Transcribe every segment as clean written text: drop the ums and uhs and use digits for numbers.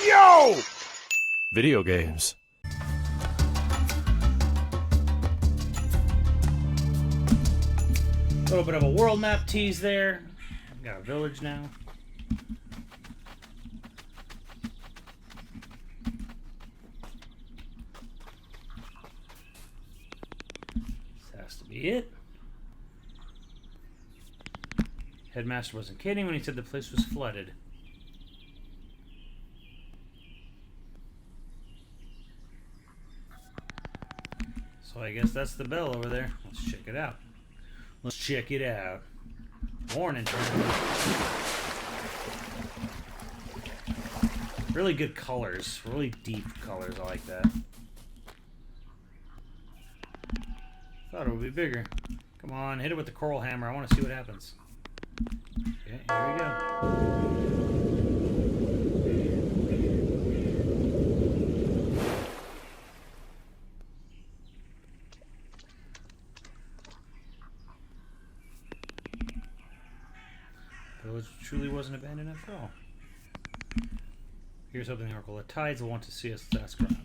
Yo! Video games. A little bit of a world map tease there. Got a village now. This has to be it. Headmaster wasn't kidding when he said the place was flooded. So I guess that's the bell over there. Let's check it out. Let's check it out. Warning. Really good colors. Really deep colors. I like that. Thought it would be bigger. Come on, hit it with the coral hammer. I want to see what happens. Okay, here we go. Village truly wasn't abandoned after all. Here's hoping the Oracle of Tides will want to see us ask around.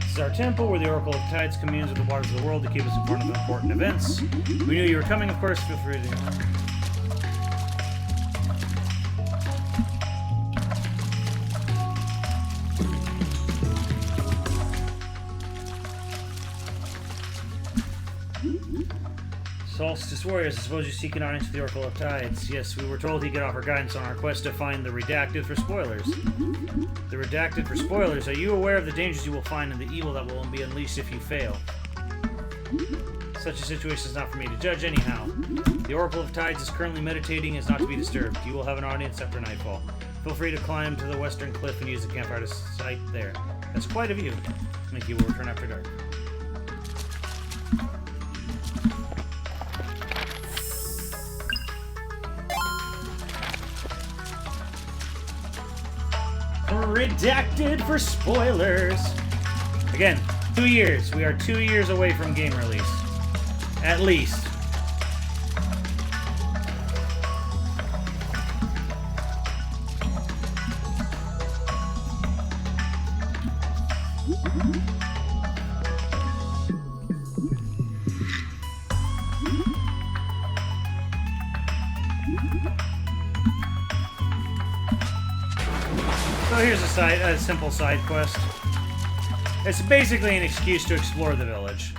This is our temple where the Oracle of Tides communes with the waters of the world to keep us informed of important events. We knew you were coming, of course. Feel free to... Solstice Warriors, I suppose you seek an audience with the Oracle of Tides. Yes, we were told he could offer guidance on our quest to find the Redacted for spoilers. The Redacted for spoilers, are you aware of the dangers you will find and the evil that will be unleashed if you fail? Such a situation is not for me to judge anyhow. The Oracle of Tides is currently meditating and is not to be disturbed. You will have an audience after nightfall. Feel free to climb to the western cliff and use the campfire to sight there. That's quite a view. Mickey will return after dark. Redacted for spoilers. Again, 2 years. We are 2 years away from game release. At least. So here's a simple side quest. It's basically an excuse to explore the village.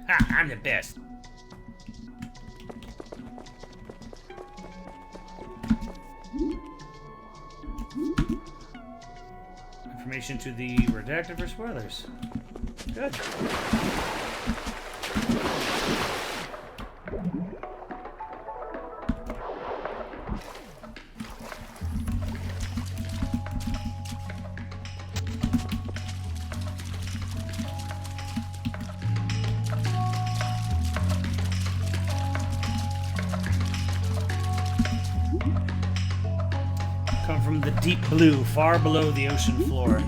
Ha! I'm the best. Information to the Redacted for spoilers. Good. Come from the deep blue, far below the ocean floor.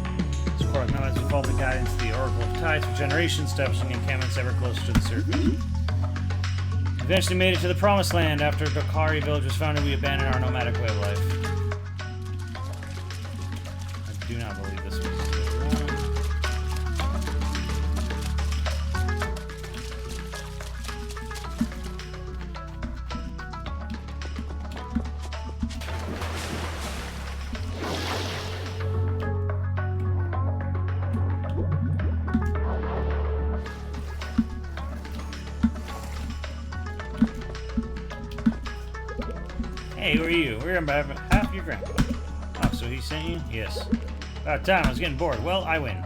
This court now has evolved the guidance of the Oracle of Tides for generations, establishing encampments ever closer to the surface. Eventually made it to the Promised Land. After Dokari village was founded, we abandoned our nomadic way of life. I do not believe this was wrong. Hey, who are you? We're about half your grandpa. Oh, so he sent you? Yes. About time, I was getting bored. Well, I win.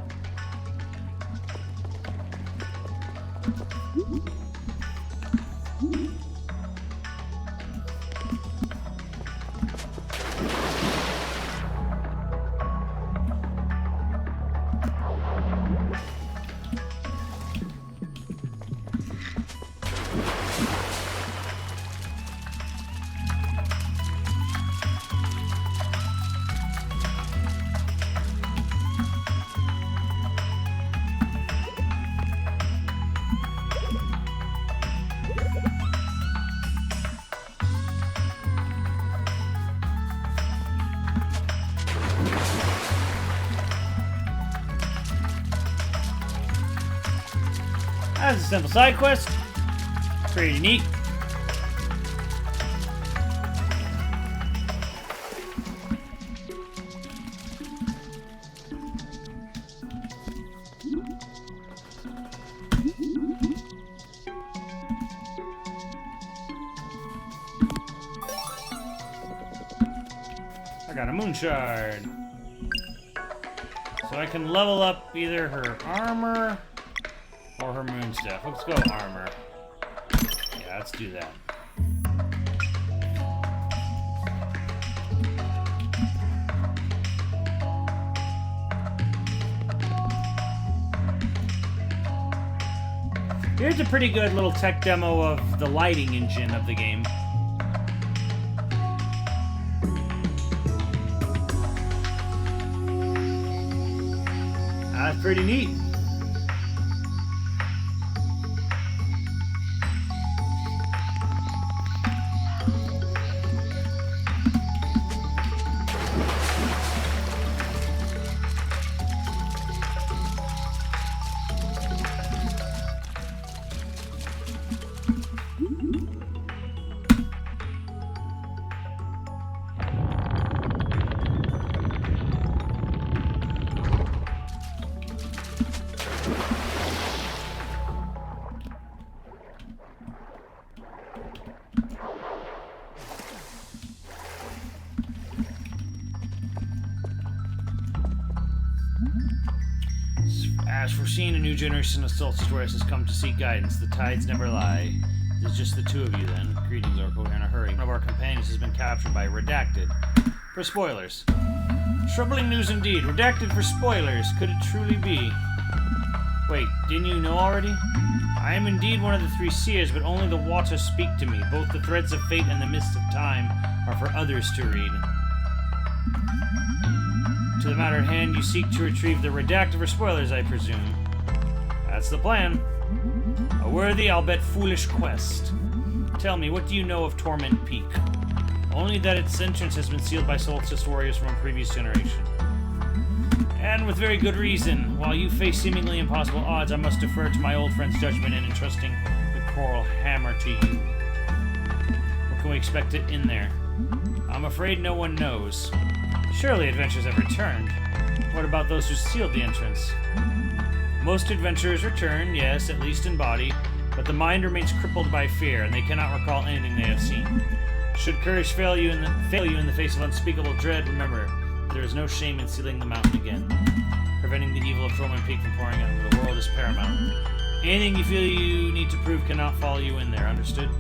That's a simple side quest. Pretty neat. I got a moon shard. So I can level up either her armor or her moon staff. Let's go armor. Yeah, let's do that. Here's a pretty good little tech demo of the lighting engine of the game. That's pretty neat. As foreseen, a new generation of Assault Destroyers has come to seek guidance. The tides never lie. It's just the two of you then. Greetings, Oracle. We're in a hurry. One of our companions has been captured by Redacted. For spoilers. Troubling news indeed. Redacted for spoilers. Could it truly be? Wait, didn't you know already? I am indeed one of the three seers, but only the waters speak to me. Both the threads of fate and the mists of time are for others to read. To the matter at hand, you seek to retrieve the Redacted for spoilers, I presume. That's the plan. A worthy, albeit foolish quest. Tell me, what do you know of Torment Peak? Only that its entrance has been sealed by Solstice warriors from a previous generation. And with very good reason. While you face seemingly impossible odds, I must defer to my old friend's judgment in entrusting the Coral Hammer to you. What can we expect it in there? I'm afraid no one knows. Surely adventurers have returned. What about those who sealed the entrance? Most adventurers return, yes, at least in body, but the mind remains crippled by fear, and they cannot recall anything they have seen. Should courage fail you in the face of unspeakable dread, remember, there is no shame in sealing the mountain again. Preventing the evil of Torment Peak from pouring out into the world is paramount. Anything you feel you need to prove cannot follow you in there, understood?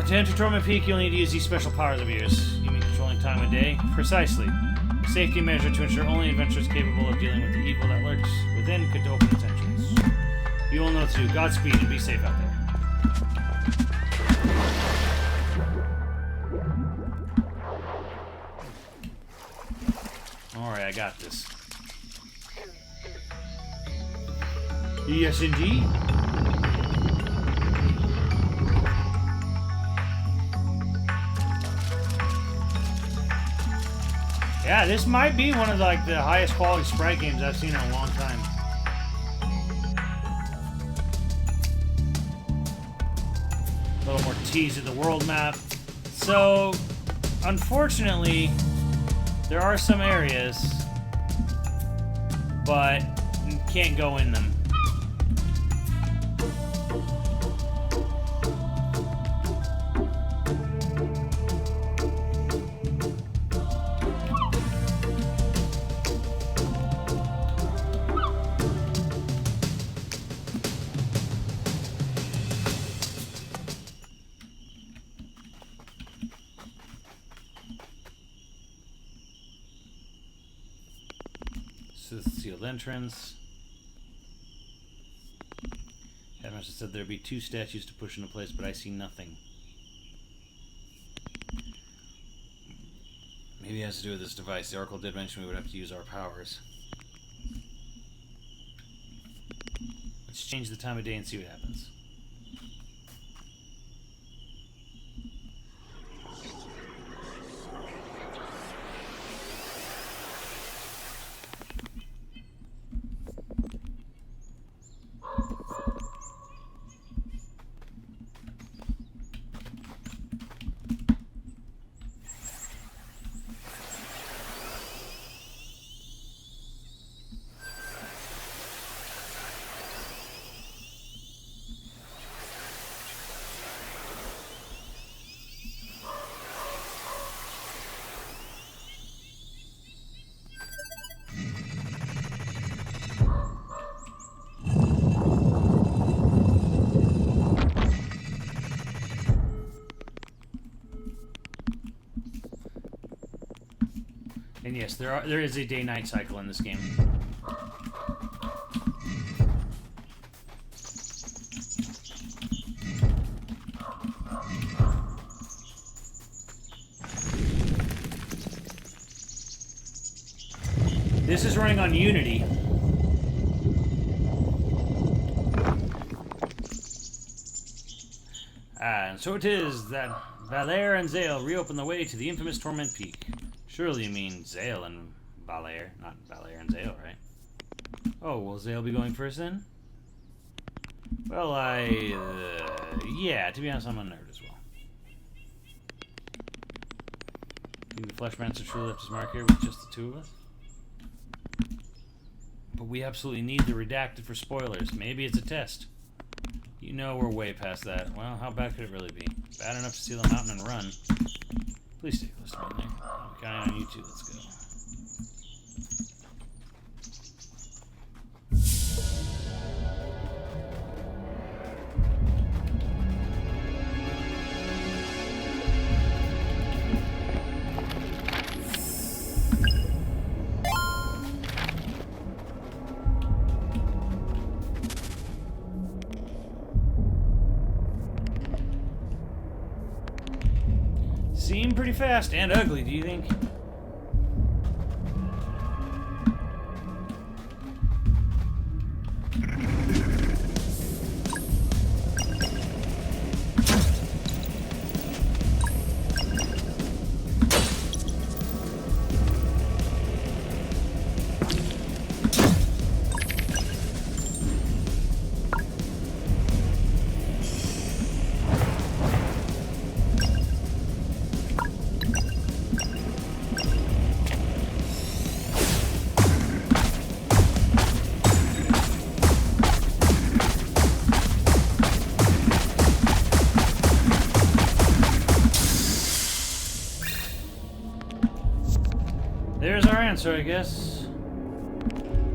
To enter Torment Peak, you'll need to use these special powers of yours. You mean controlling time and day? Precisely. A safety measure to ensure only adventurers capable of dealing with the evil that lurks within could open its entrance. You will know too. Godspeed and be safe out there. Alright, I got this. Yes, indeed. Yeah, this might be one of the highest quality sprite games I've seen in a long time. A little more tease of the world map. So, unfortunately, there are some areas, but you can't go in them. This is the sealed entrance. Headmaster said there'd be 2 statues to push into place, but I see nothing. Maybe it has to do with this device. The Oracle did mention we would have to use our powers. Let's change the time of day and see what happens. And yes, there is a day-night cycle in this game. This is running on Unity. And so it is that Valere and Zale reopen the way to the infamous Torment Peak. Surely you mean Zale and Valere, not Valere and Zale, right? Oh, will Zale be going first then? Well, yeah, to be honest, I'm unnerved as well. Think the Fleshmancer truly left his mark here with just the 2 of us? But we absolutely need the redacted for spoilers. Maybe it's a test. You know we're way past that. Well, how bad could it really be? Bad enough to seal a mountain and run. Please stay close to me there. I'm counting on you too. Let's go. Seem pretty fast and ugly, do you think? There's our answer, I guess.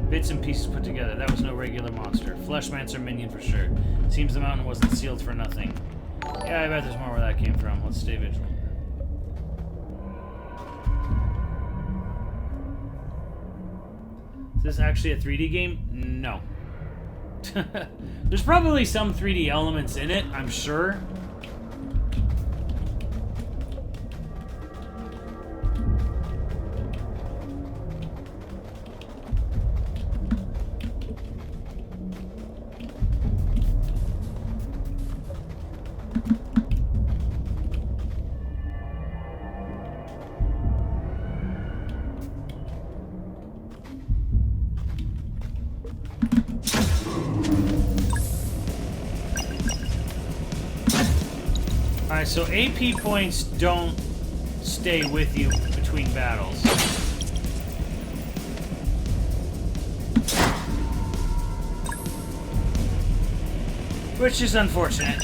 Bits and pieces put together. That was no regular monster. Fleshmancer minion for sure. Seems the mountain wasn't sealed for nothing. Yeah, I bet there's more where that came from. Let's stay vigilant. Is this actually a 3D game? No. There's probably some 3D elements in it, I'm sure. Alright, so AP points don't stay with you between battles. Which is unfortunate.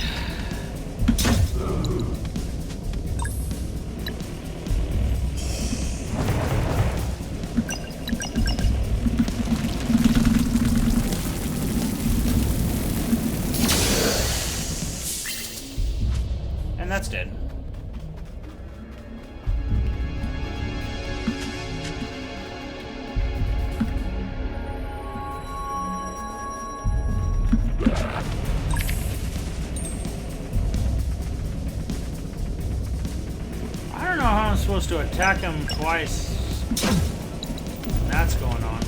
And that's dead. supposed to attack him twice. That's going on.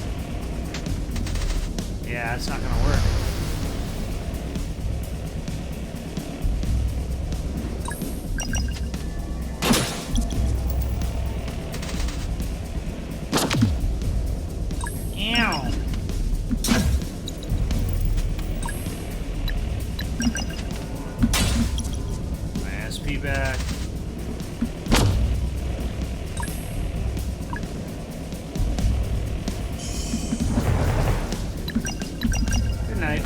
Yeah, it's not gonna work. Ow! My SP back. Good night.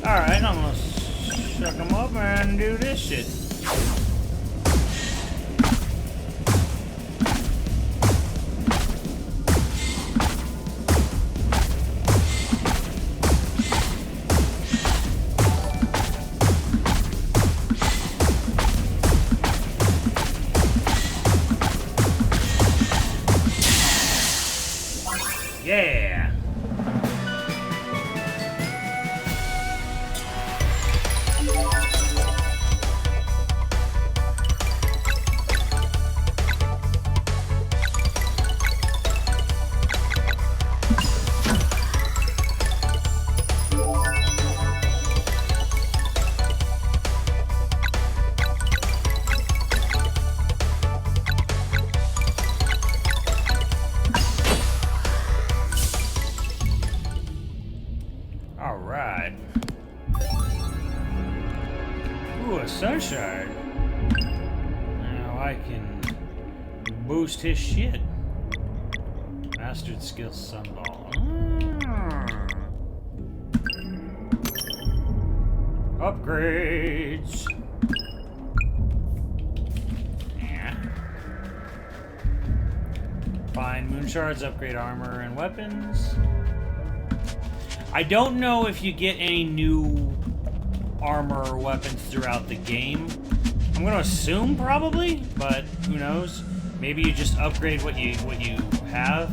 Alright, I'm gonna suck him up and do this shit. Yeah! Alright. Ooh, a sunshine. Now I can boost his shit. Mastered skill sunball. Upgrades. Yeah. Find moon shards, upgrade armor and weapons. I don't know if you get any new armor or weapons throughout the game. I'm gonna assume probably, but who knows? Maybe you just upgrade what you have.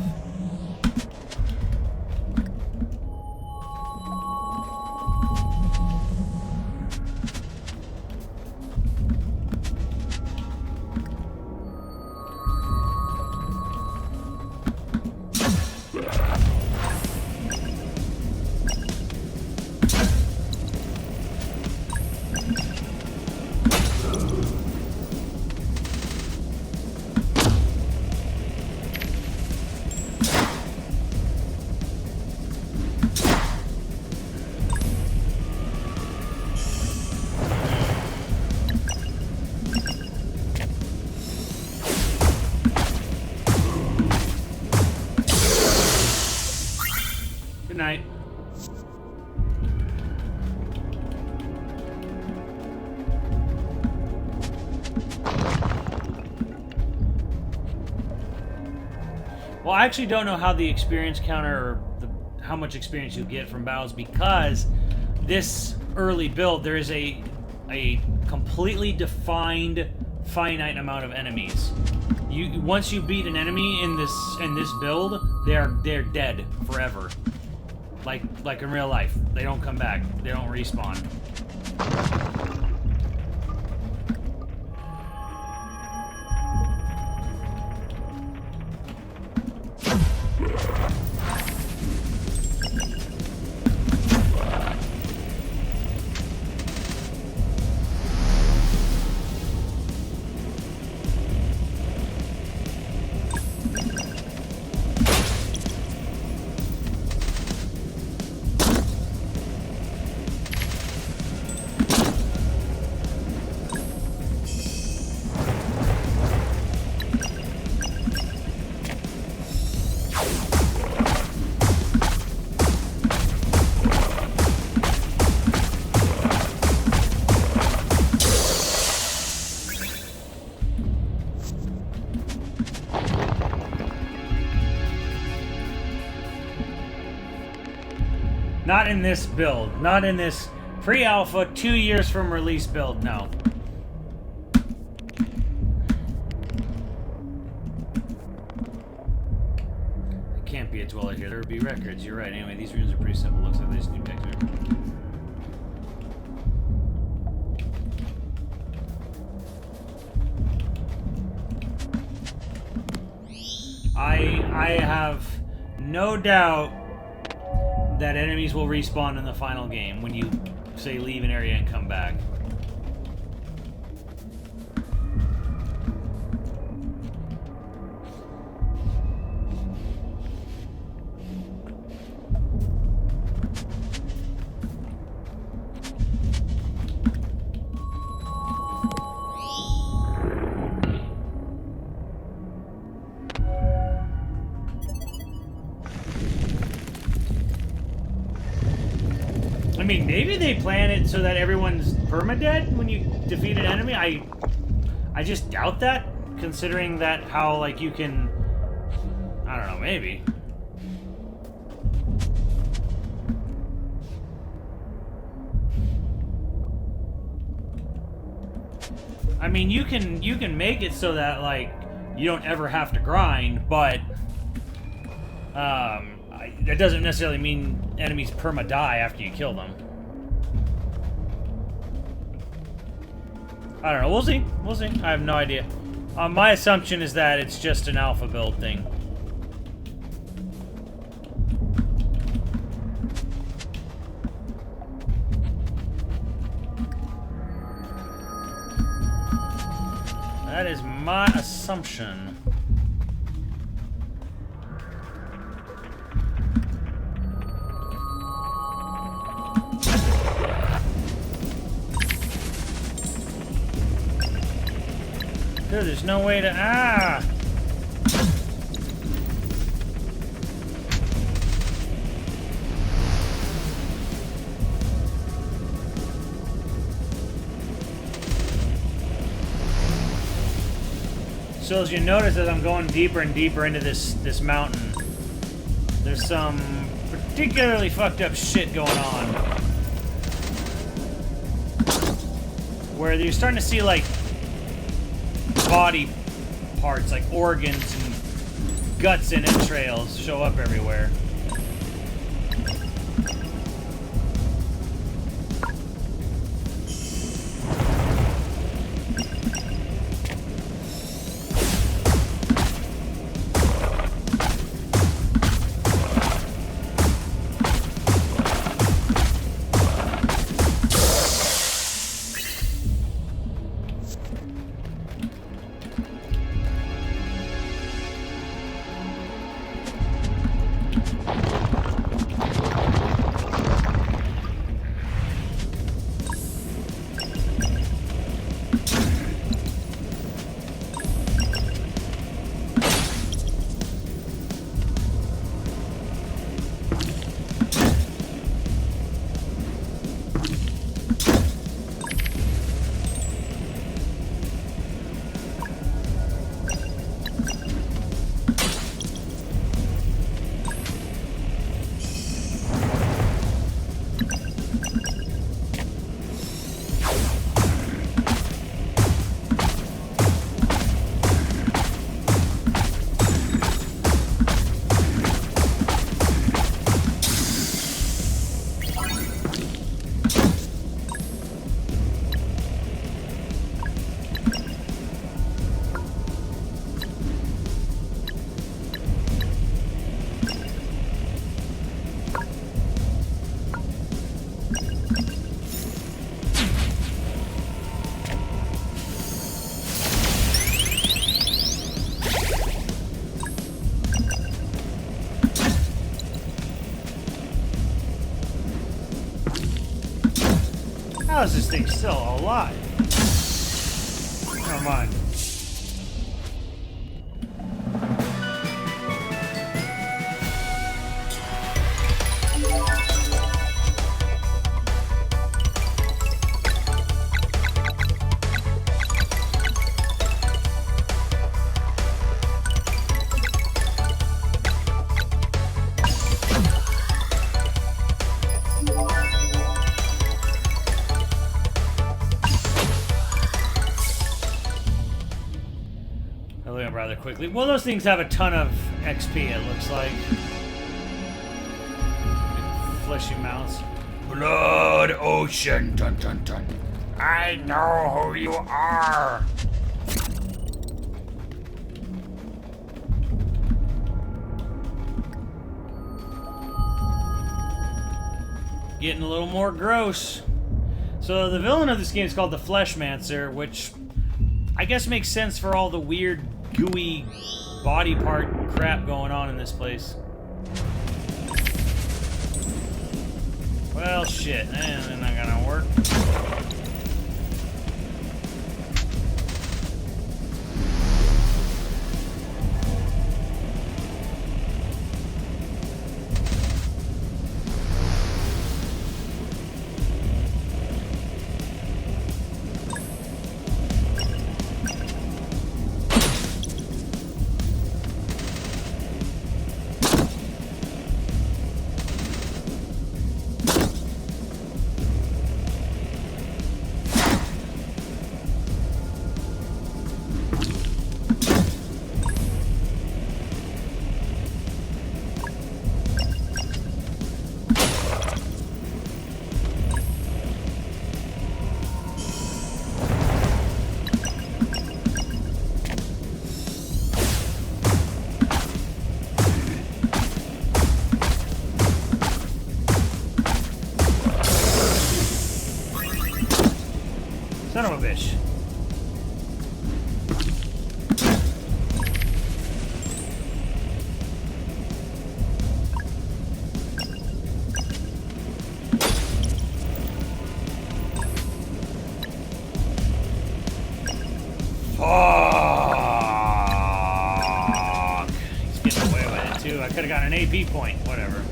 Good night. Well, I actually don't know how the experience counter, or how much experience you get from battles, because this early build, there is a completely defined finite amount of enemies. Once you beat an enemy in this build, they're dead forever. Like in real life. They don't come back. They don't respawn. Not in this build. Not in this pre-alpha, 2 years from release build, no. It can't be a dweller here. There would be records. You're right. Anyway, these runes are pretty simple. Looks like they just need texture. I have no doubt that enemies will respawn in the final game when you, say, leave an area and come back. I mean, maybe they plan it so that everyone's permadead when you defeat an enemy. I just doubt that, considering that how, like, you can... I don't know, maybe. I mean, you can make it so that, like, you don't ever have to grind, but... that doesn't necessarily mean enemies perma-die after you kill them. I don't know. We'll see. We'll see. I have no idea. My assumption is that it's just an alpha build thing. That is my assumption. Dude, there's no way to... Ah! So as you notice, as I'm going deeper and deeper into this mountain, there's some particularly fucked up shit going on. Where you're starting to see, like, body parts, like organs and guts and entrails show up everywhere. this thing's still alive. Never mind. Rather quickly. Well, those things have a ton of XP, it looks like. Fleshy mouths. Blood Ocean, dun dun dun. I know who you are. Getting a little more gross. So the villain of this game is called the Fleshmancer, which I guess makes sense for all the weird gooey body part crap going on in this place. Well, shit. They're not gonna work. Son of a bitch. Fuck. He's getting away with it too. I could have got an AP point. Whatever.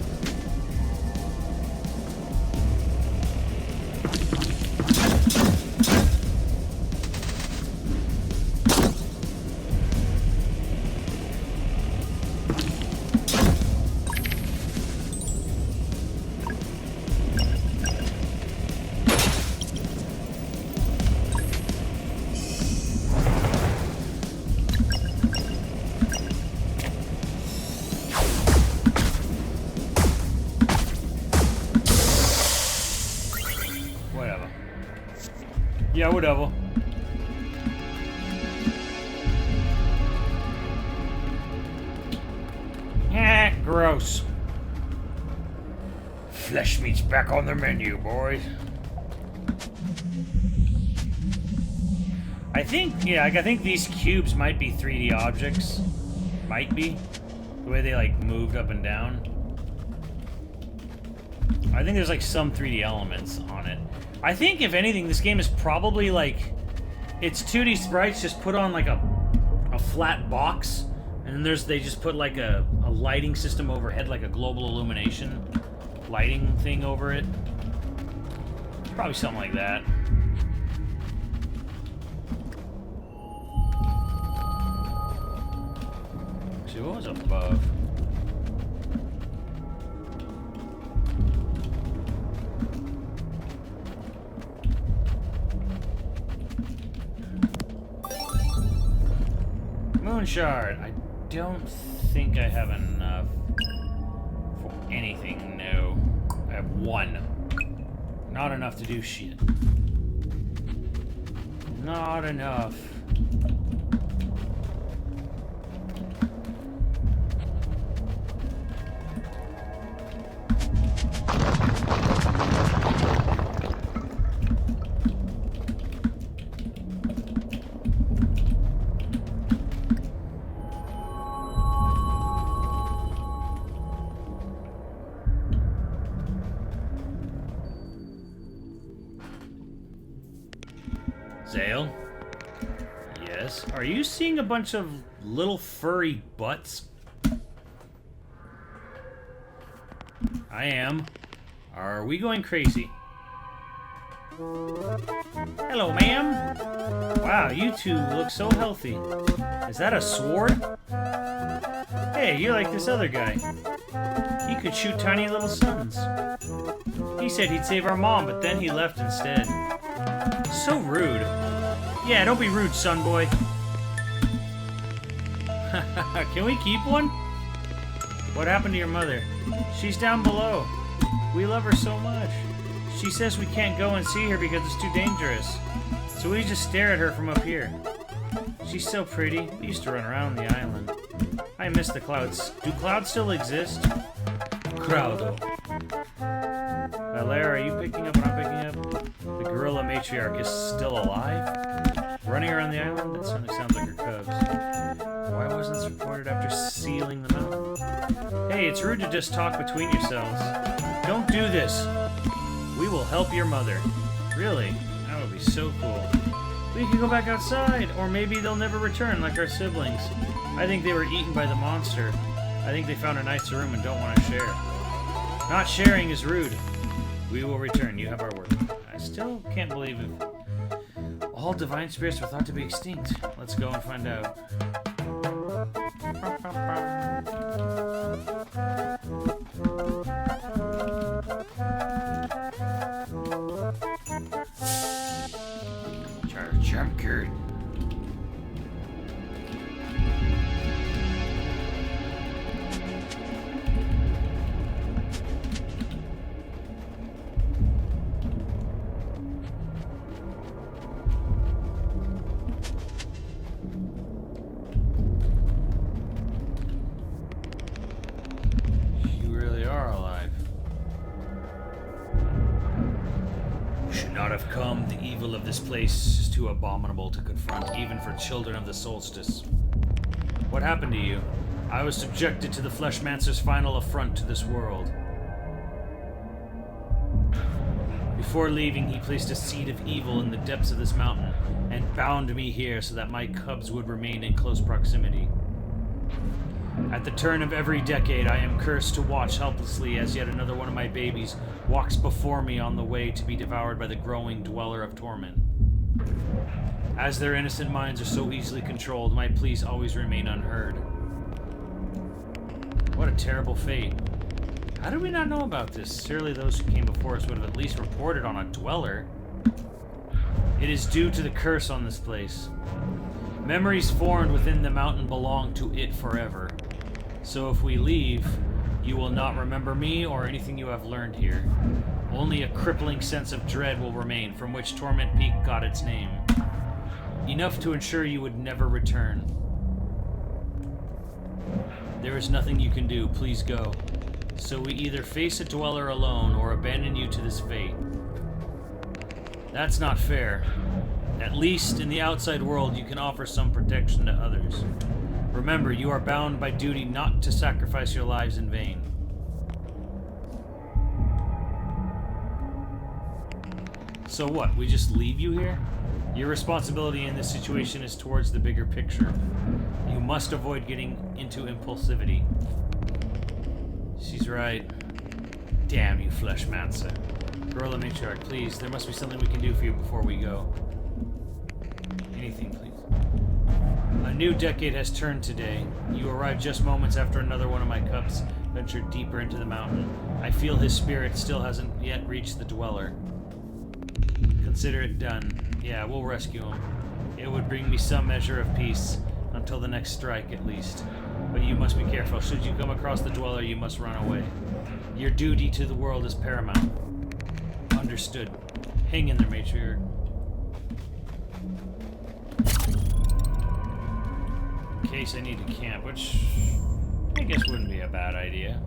Yeah, whatever. Gross. Flesh meat's back on the menu, boys. I think, yeah, I think these cubes might be 3D objects. Might be. The way they, like, moved up and down. I think there's, like, some 3D elements on it. I think, if anything, this game is probably, like... It's 2D sprites just put on, like, a flat box. And then they just put, like, a lighting system overhead, like a global illumination lighting thing over it. Probably something like that. See, what was up above? Moonshard. I don't think I have enough for anything, no. I have one. Not enough to do shit. Not enough. Dale? Yes? Are you seeing a bunch of little furry butts? I am. Are we going crazy? Hello, ma'am. Wow, you two look so healthy. Is that a sword? Hey, you're like this other guy. He could shoot tiny little suns. He said he'd save our mom, but then he left instead. So rude. Yeah, don't be rude, son boy. Can we keep one? What happened to your mother? She's down below. We love her so much. She says we can't go and see her because it's too dangerous. So we just stare at her from up here. She's so pretty. We used to run around the island. I miss the clouds. Do clouds still exist? Crowdo. Valera, are you picking up what I'm picking up? The gorilla matriarch is still alive? Running around the island? That certainly sounds like her cubs. Why wasn't this reported after sealing the mountain? Hey, it's rude to just talk between yourselves. Don't do this. We will help your mother. Really? That would be so cool. We can go back outside, or maybe they'll never return like our siblings. I think they were eaten by the monster. I think they found a nicer room and don't want to share. Not sharing is rude. We will return. You have our word. I still can't believe it. All divine spirits were thought to be extinct. Let's go and find out. Jump good. You really are alive. You should not have come. The evil of this place is too abominable to confront, even for children of the solstice. What happened to you? I was subjected to the Fleshmancer's final affront to this world. Before leaving, he placed a seed of evil in the depths of this mountain and bound me here so that my cubs would remain in close proximity. At the turn of every decade, I am cursed to watch helplessly as yet another one of my babies walks before me on the way to be devoured by the growing dweller of Torment. As their innocent minds are so easily controlled, my pleas always remain unheard. What a terrible fate. How did we not know about this? Surely those who came before us would have at least reported on a dweller. It is due to the curse on this place. Memories formed within the mountain belong to it forever. So if we leave, you will not remember me or anything you have learned here. Only a crippling sense of dread will remain, from which Torment Peak got its name. Enough to ensure you would never return. There is nothing you can do. Please go. So we either face a dweller alone or abandon you to this fate. That's not fair. At least in the outside world, you can offer some protection to others. Remember, you are bound by duty not to sacrifice your lives in vain. So what, we just leave you here? Your responsibility in this situation is towards the bigger picture. You must avoid getting into impulsivity. She's right. Damn you, Fleshmancer. Gorilla Matriarch, please, there must be something we can do for you before we go. Anything, please. A new decade has turned today. You arrived just moments after another one of my cubs ventured deeper into the mountain. I feel his spirit still hasn't yet reached the dweller. Consider it done. Yeah, we'll rescue him. It would bring me some measure of peace, until the next strike at least. But you must be careful. Should you come across the dweller, you must run away. Your duty to the world is paramount. Understood. Hang in there, matriarch. In case I need to camp, which I guess wouldn't be a bad idea.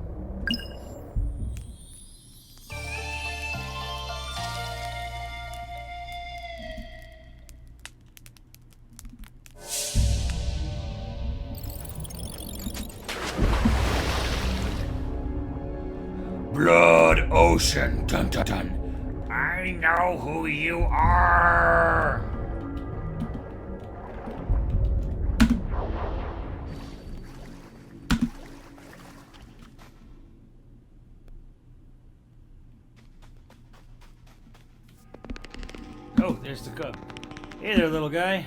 Blood Ocean, dun dun dun. I know who you are. there's the cub. Hey there, little guy.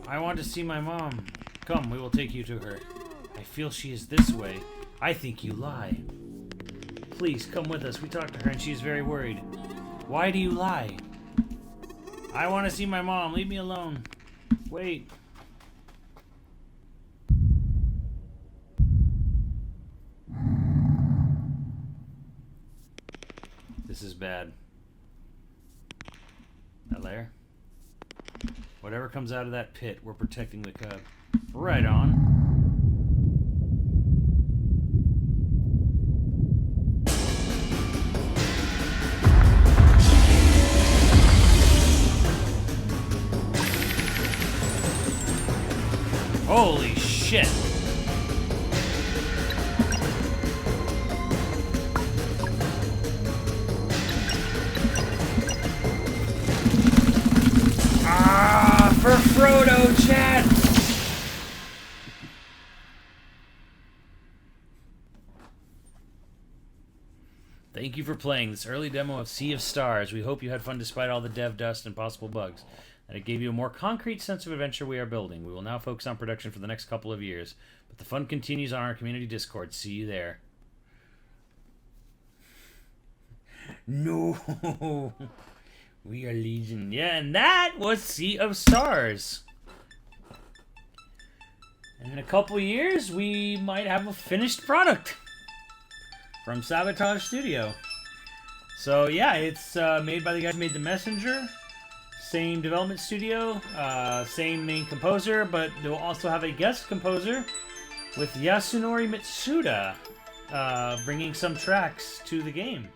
I want to see my mom. Come, we will take you to her. I feel she is this way. I think you lie. Please, come with us. We talked to her and she is very worried. Why do you lie? I want to see my mom. Leave me alone. Wait. This is bad. That lair? Whatever comes out of that pit, we're protecting the cub. Right on. Holy shit! Ah, for Frodo, chat! Thank you for playing this early demo of Sea of Stars. We hope you had fun despite all the dev dust and possible bugs, and it gave you a more concrete sense of adventure we are building. We will now focus on production for the next couple of years, but the fun continues on our community Discord. See you there. No! We are Legion. Yeah, and that was Sea of Stars. And in a couple years, we might have a finished product from Sabotage Studio. So yeah, it's made by the guys who made The Messenger. Same development studio, same main composer, but they will also have a guest composer with Yasunori Mitsuda bringing some tracks to the game.